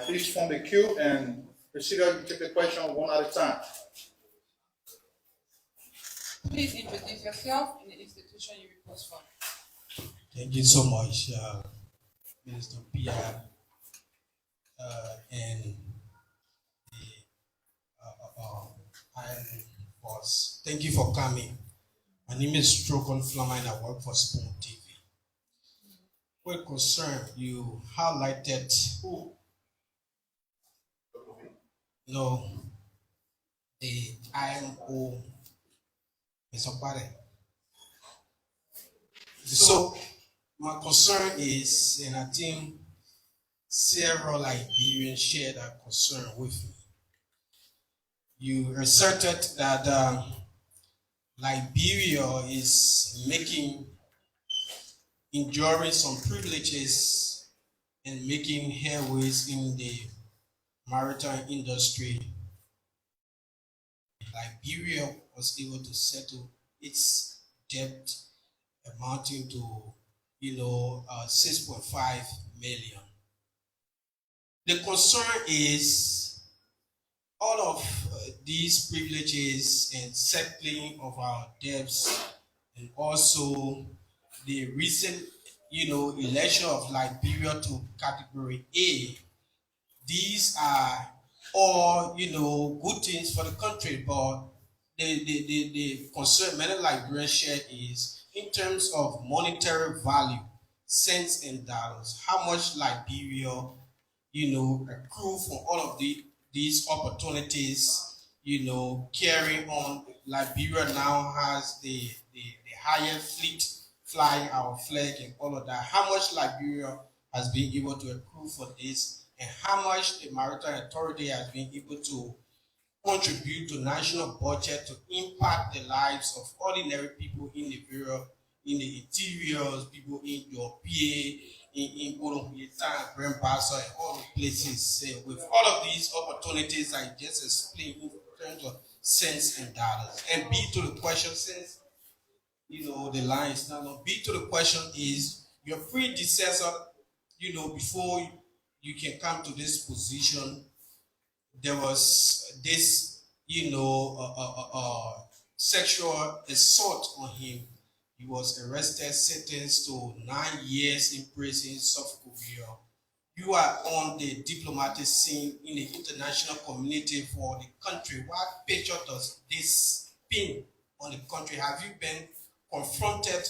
Please form the queue, and Priscilla, you take the question one at a time. Please introduce yourself and the institution you report from. Thank you so much, Minister Pia, and the Iron Boss. Thank you for coming. My name is Strokon Flama, and I work for Spoon TV. With concern, you highlighted the IMO, Mr. Barre. So my concern is, and I think several Liberians shared that concern with me. You asserted that Liberia is enjoying some privileges and making headways in the maritime industry. Liberia was able to settle its debt amounting to 6.5 million. The concern is all of these privileges and settling of our debts, and also the recent election of Liberia to category A. These are all good things for the country, but the concern many Liberians share is in terms of monetary value, cents and dollars, how much Liberia accrue for all of these opportunities, carrying on. Liberia now has the highest fleet flying our flag and all of that. How much Liberia has been able to accrue for this, and how much the Maritime Authority has been able to contribute to national budget to impact the lives of ordinary people in the bureau, in the interiors, people in your PA, in Olompieta, Grand Bassa, and all the places. With all of these opportunities I just explained in terms of cents and dollars. And B to the question, since the line is not long, B to the question is your predecessor, before you can come to this position, there was this, sexual assault on him. He was arrested, sentenced to 9 years in prison in South Korea. You are on the diplomatic scene in the international community for the country. What picture does this paint on the country? Have you been confronted,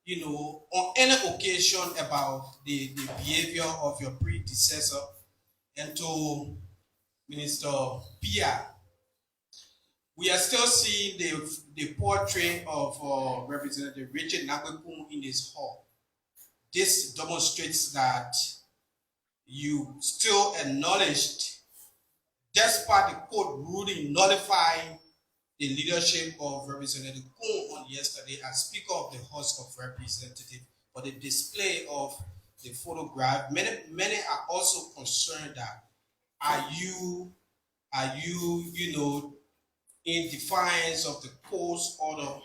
on any occasion about the behavior of your predecessor? And to Minister Pia, we are still seeing the portrait of Representative Richard Nagwekun in this hall. This demonstrates that you still acknowledged, despite the court ruling nullifying the leadership of Representative Kun on yesterday as Speaker of the House of Representatives, for the display of the photograph. Many are also concerned that are you in defiance of the court's order,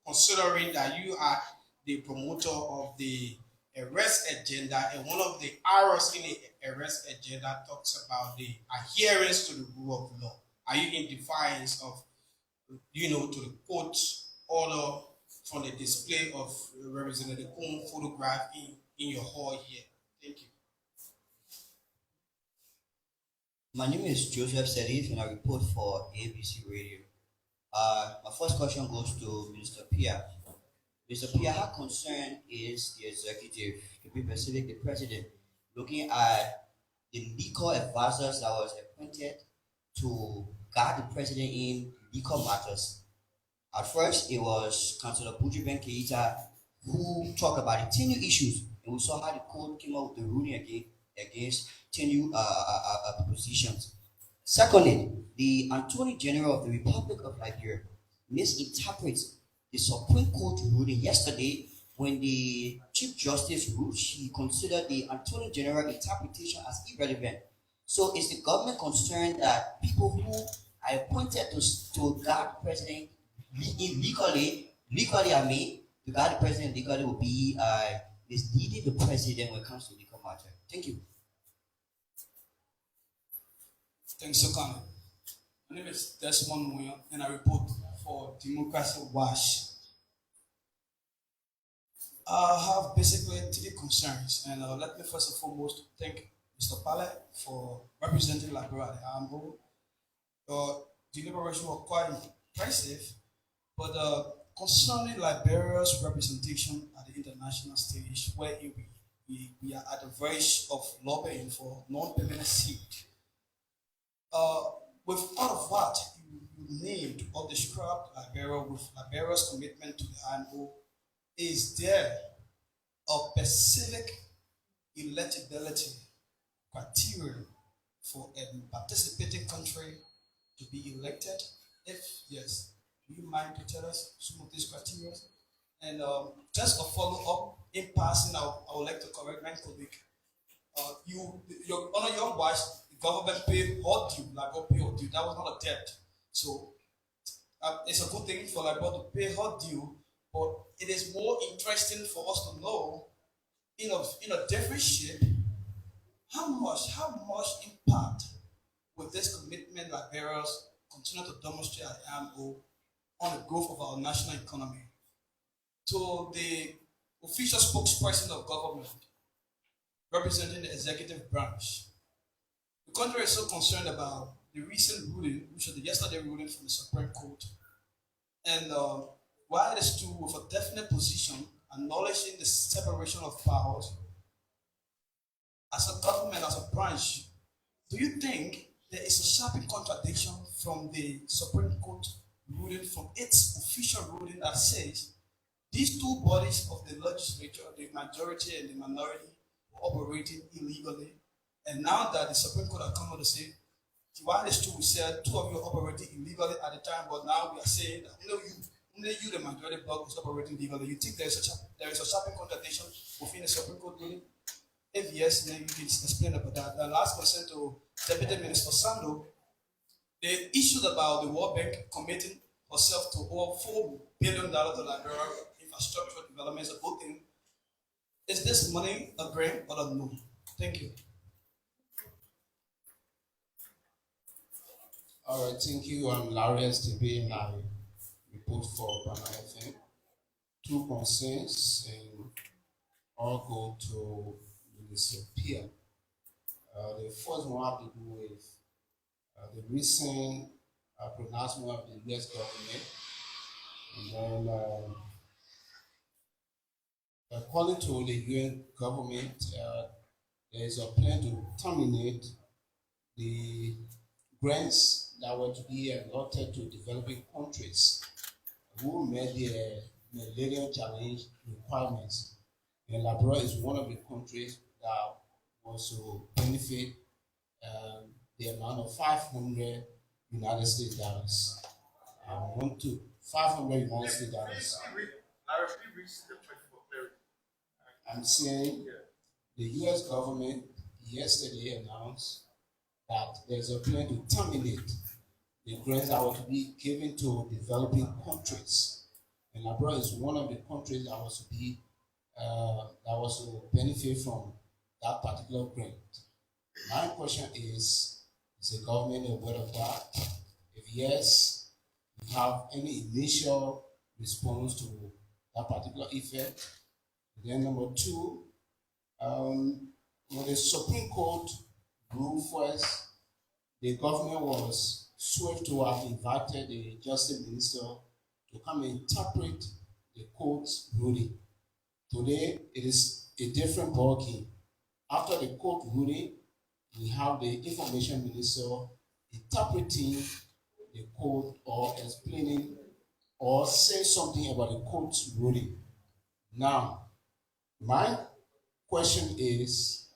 considering that you are the promoter of the arrest agenda, and one of the arrows in the arrest agenda talks about the adherence to the rule of law. Are you in defiance of, to the court's order from the display of Representative Kun photograph in your hall here? Thank you. My name is Joseph Serif, and I report for ABC Radio. My first question goes to Minister Pia. Mr. Pia, how concerned is the executive, to be specific, the president, looking at the legal advisors that was appointed to guide the president in legal matters? At first, it was Councillor Buju Ben Keita who talked about the tenure issues, and we saw how the court came out with the ruling against tenure positions. Secondly, the Attorney General of the Republic of Liberia misinterprets the Supreme Court ruling yesterday when the Chief Justice ruled. She considered the Attorney General interpretation as irrelevant. So is the government concerned that people who are appointed to guard the president legally, to guard the president legally will be misleading the president when it comes to legal matter? Thank you. Thanks for coming. My name is Desmond Moyo, and I report for Democracy Watch. I have basically 3 concerns, and let me first and foremost thank Mr. Pale for representing Liberia at the Ambo. The deliberation was quite impressive, but concerning Liberia's representation at the international stage, where we are at the verge of lobbying for non-permanent seat. With all of what you named or described Liberia, with Liberia's commitment to the IMO, is there a specific electability criteria for a participating country to be elected? If yes, do you mind to tell us some of these criteria? And just a follow-up in passing, I would like to correct my colleague. On your watch, the government paid all due, like pay all due. That was not a debt. So it's a good thing for Labor to pay all due, but it is more interesting for us to know in a different shape how much impact will this commitment Liberians continue to demonstrate at IMO on the growth of our national economy. To the official spokesperson of government representing the executive branch, the country is so concerned about the recent ruling, which was the yesterday ruling from the Supreme Court. And while it is true with a definite position acknowledging the separation of powers, as a government, as a branch, do you think there is a sharp contradiction from the Supreme Court ruling, from its official ruling that says these two bodies of the legislature, the majority and the minority, were operating illegally, and now that the Supreme Court has come out to say, while it's true, we said two of you are operating illegally at the time, but now we are saying that only you, the majority bloc, is operating legally. You think there is a sharp contradiction within the Supreme Court ruling? If yes, then you can explain about that. The last question to Deputy Minister Sando, the issues about the World Bank committing herself to over $4 billion to Liberia infrastructure development is a good thing. Is this money a grant or a no? Thank you. All right, thank you. I'm Larry STB and I report for Bama FM. Two concerns and all go to Minister Pierre. The first one have to do with the recent pronouncement of the US government. And then, according to the UN government, there is a plan to terminate the grants that were to be allotted to developing countries who met the Millennium Challenge requirements. And Liberia is one of the countries that was to benefit the amount of 500 United States dollars. 500 United States dollars. I'm saying the US government yesterday announced that there's a plan to terminate the grants that were to be given to developing countries. And Liberia is one of the countries that was to benefit from that particular grant. My question is the government aware of that? If yes, you have any initial response to that particular effect? And then number two, when the Supreme Court ruled first, the government was swift to have invited the Justice Minister to come and interpret the court's ruling. Today, it is a different ballgame. After the court ruling, we have the Information Minister interpreting the court or explaining or saying something about the court's ruling. Now, my question is,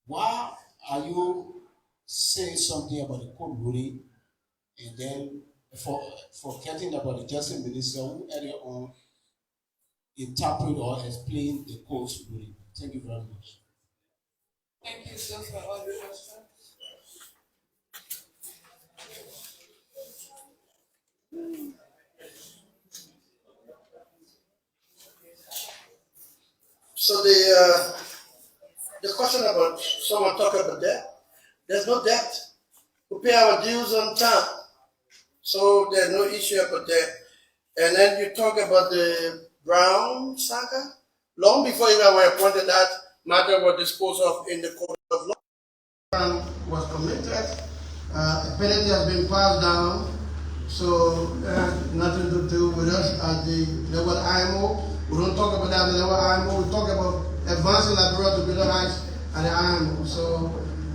why are you saying something about the court ruling and then forgetting about the Justice Minister who earlier on interpret or explain the court's ruling? Thank you very much. Thank you, sir, for all the questions. So the question about someone talking about debt, there's no debt. We pay our dues on time. So there's no issue about that. And then you talk about the Brown saga. Long before you were appointed, that matter was disposed of in the court of law. Was committed. A penalty has been passed down. So nothing to do with us at the level IMO. We don't talk about that at the level IMO. We talk about advancing Liberia to greater heights at the IMO. So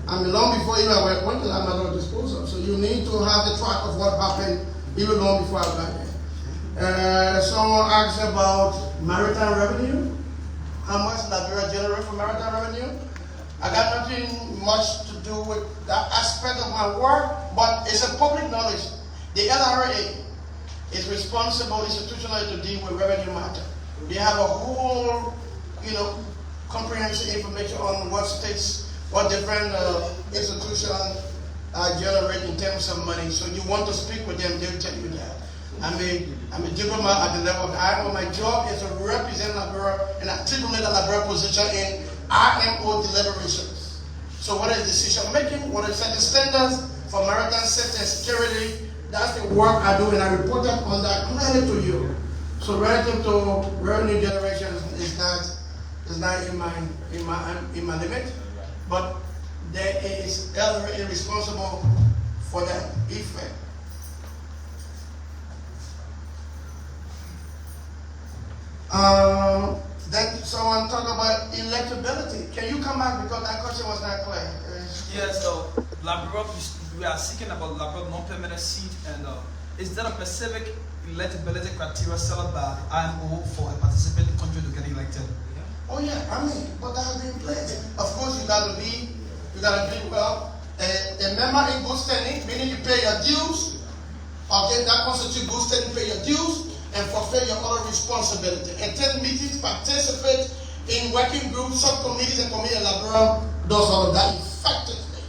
long before you were appointed, that matter was disposed of. So you need to have the track of what happened even long before I got there. Someone asked about maritime revenue. How much Liberia generates from maritime revenue? I got nothing much to do with that aspect of my work, but it's a public knowledge. The LRA is responsible institutionally to deal with revenue matter. They have a whole, comprehensive information on what states, what different institutions generate in terms of money. So you want to speak with them, they'll tell you that. I'm a diplomat at the level of the IMO. My job is to represent Liberia and articulate the Liberia position in IMO deliberations. So what is decision making? What is setting standards for maritime safety and security? That's the work I do, and I reported on that clearly to you. So relative to revenue generation is not in my limit, but there is LRA responsible for that effect. Then someone talk about electability. Can you come back because that question was not clear? Yes, so Liberia, we are seeking about Liberia non-permanent seat, and is there a specific electability criteria set up by the IMO for a participating country to get elected? Oh yeah, but that has been in place. Of course, you gotta be well a member in good standing, meaning you pay your dues. Okay, that constitutes good standing, pay your dues and fulfill your other responsibility. Attend meetings, participate in working groups, subcommittees, and committee. Liberia does all of that effectively.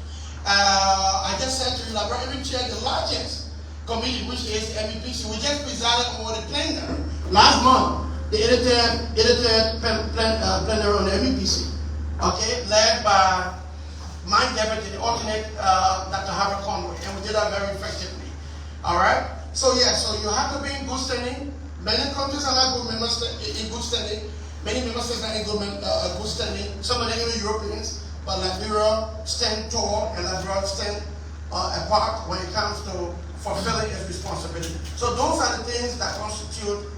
I just said to you, Liberia even chaired the largest committee, which is MEPC. We just presided over the plenary last month. The edited plenary on the MEPC, okay, led by my deputy, the alternate Dr. Harvard Conway, and we did that very effectively. All right. So you have to be in good standing. Many countries are not good members in good standing. Many member states are in good standing. Some of them are Europeans, but Liberia stand tall and Liberia stand apart when it comes to fulfilling its responsibility. So those are the things that constitute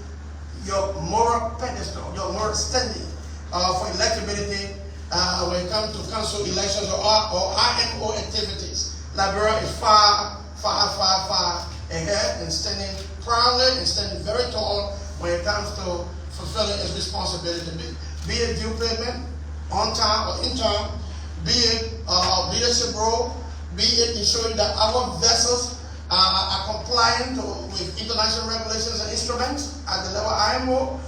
your moral pedestal, your moral standing for electability when it comes to council elections or IMO activities. Liberia is far ahead and standing proudly and standing very tall when it comes to fulfilling its responsibility. Be it due payment, on time or in time, be it leadership role, be it ensuring that our vessels are compliant with international regulations and instruments at the level IMO,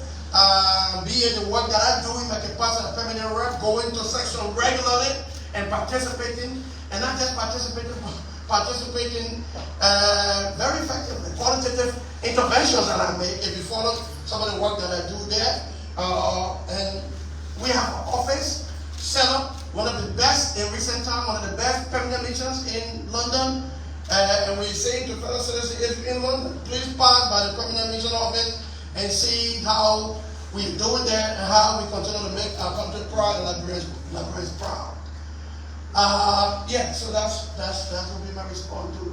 be it the work that I do in my capacity as a permanent rep, going to section regularly and participating, and not just participating very effectively. Qualitative interventions that I make, if you follow some of the work that I do there, and we have an office set up, one of the best in recent time, one of the best permanent missions in London, and we say to fellow citizens if you're in London, please pass by the permanent mission office and see how we're doing that and how we continue to make our country proud and Liberians proud. So that will be my response to you.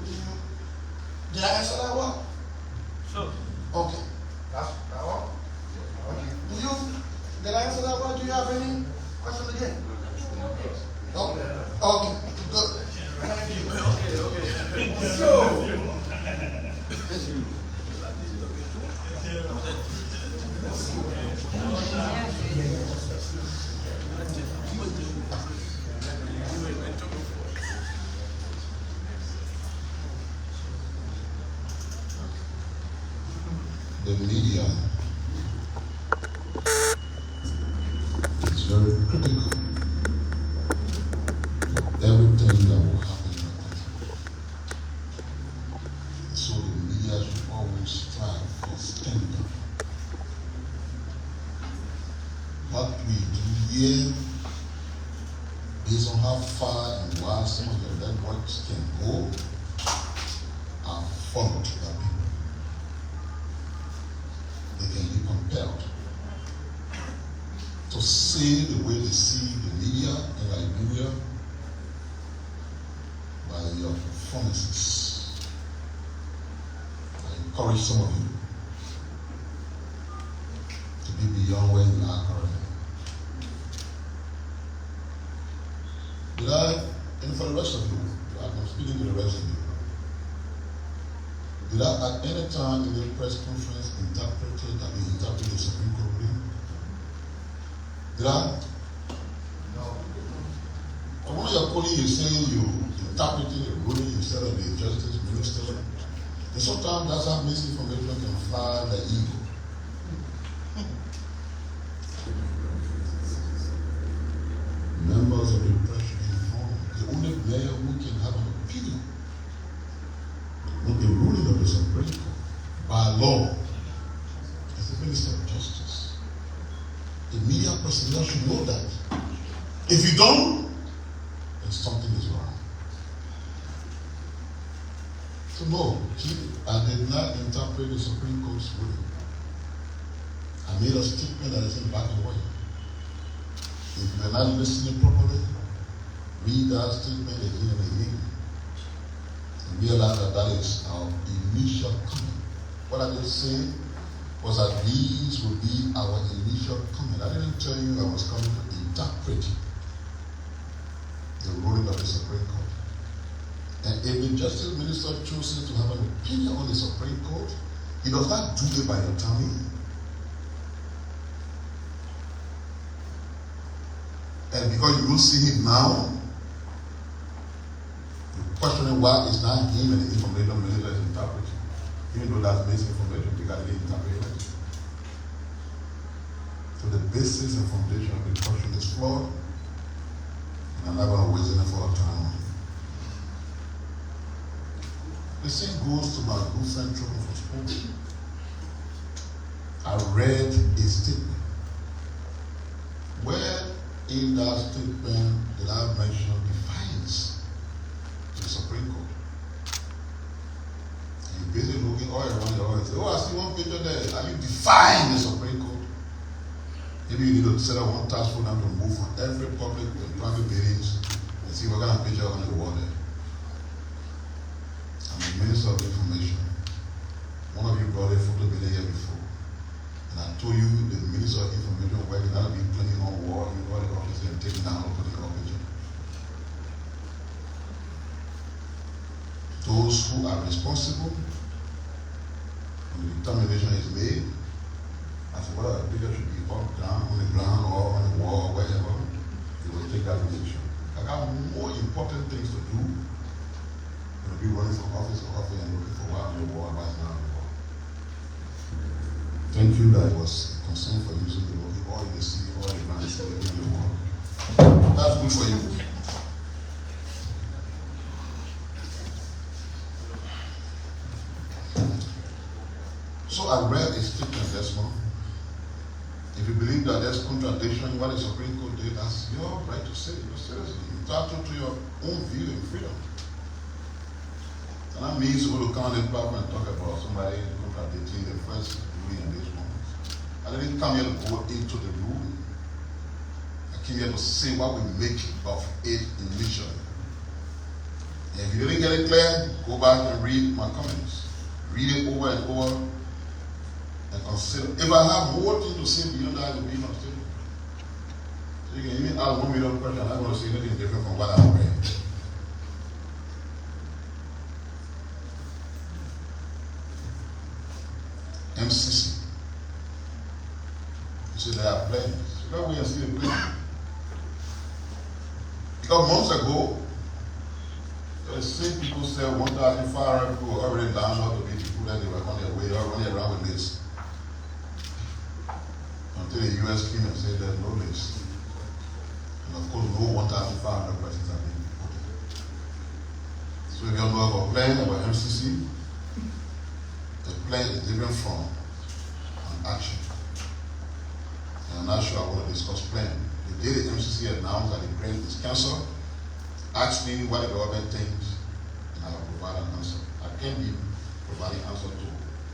Did I answer that well? Sure. Okay. That's all. Did I answer that well? Do you have any questions again? Okay. Good. Thank you. The media is very critical of everything that will happen in the country. So the media should always strive for standard. What we do here, based on how far and wide some of the networks can go, are followed by people. They can be compelled to see the way they see the media in Liberia by your performances. I encourage some of you to be beyond where you are currently. And for the rest of you, I'm speaking to the rest of you. Did I at any time in the press conference interpret the Supreme Court ruling? Did I? No. respectfully, you're saying you interpreting the ruling instead of the justice minister. And sometimes that's how misinformation can fly like eagle. Members of the press should be informed. The only mayor who can have an opinion on the ruling of the Supreme Court by law is the Minister of Justice. The media personnel should know that. If you don't, then something is wrong. So no, I did not interpret the Supreme Court's ruling. I made a statement that is in black and white. If you are not listening properly, read that statement again and again. And realize that that is our initial comment. What I just said was that these will be our initial comment. I didn't tell you I was coming to interpret the ruling of the Supreme Court. And if the Justice Minister chooses to have an opinion on the Supreme Court, he does not do it by your tummy. And because you don't see him now, you're questioning why it's not him and the information minister is interpreting. Even though that's misinformation, we got to interpret it. So the basis and foundation of the question is flawed. And I'm not going to waste any further time on it. The same goes to my good friend Trouble for Sport. I read a statement. Where in that statement did I mention defiance to the Supreme Court? And you're busy looking all around the world and say, oh, I see one picture there. Are you defying the Supreme Court? Maybe you need to set up one task force now to move from every public and private buildings and see what kind of picture on the wall there. I'm the Minister of Information. One of you brought a photo video here before. And I told you the Minister of Information where you gotta be cleaning on wall, you go to the office and taking down or putting up picture. Those who are responsible when the determination is made, I said, whether the picture should be up, down, on the ground, or on the wall, or wherever, they will take that decision. I got more important things to do than to be running from office to office and looking for what on the wall, what's not on the wall. Thank you that it was concern for using the word, all you see, all the ground, see, in the wall. That's good for you. So I read a statement this morning. If you believe that there's contradiction in what the Supreme Court did, that's your right to say. You're citizen. You're entitled to your own view and freedom. And that means we're going to come on the platform and talk about somebody contradicting the first ruling in this one. I didn't come here to go into the ruling. I came here to say what we make of it initially. And if you didn't get it clear, go back and read my comments. Read it over and over. And consider. If I have more things to say beyond that, it will be my statement. So you can even ask 1 million questions. I'm not going to say anything different from what I've read. MCC. You see, there are plans. You go away and see the plan. Because months ago, the same people said 1,500 people were already downloaded to be people that they were on their way, or running around with this. Until the US came and said there's no list. And of course, no 1,500 persons have been reported. So if you don't know about plan about MCC, the plan is different from an action. And I'm not sure I want to discuss plan. The day the MCC announced that the plan is cancelled, ask me what the government thinks, and I will provide an answer. I can't be providing answer to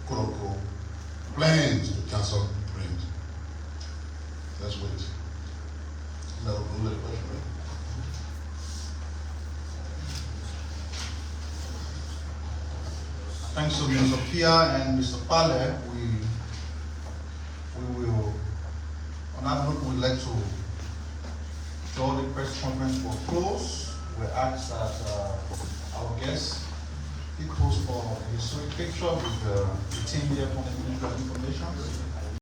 quote unquote plans to cancel plans. Let's wait. No question, right? Thanks to Mr. Pia and Mr. Pale. We will, on that note, we'd like to draw the press conference for close. We ask that our guests take pose for a historic picture with the team here from the Ministry of Information.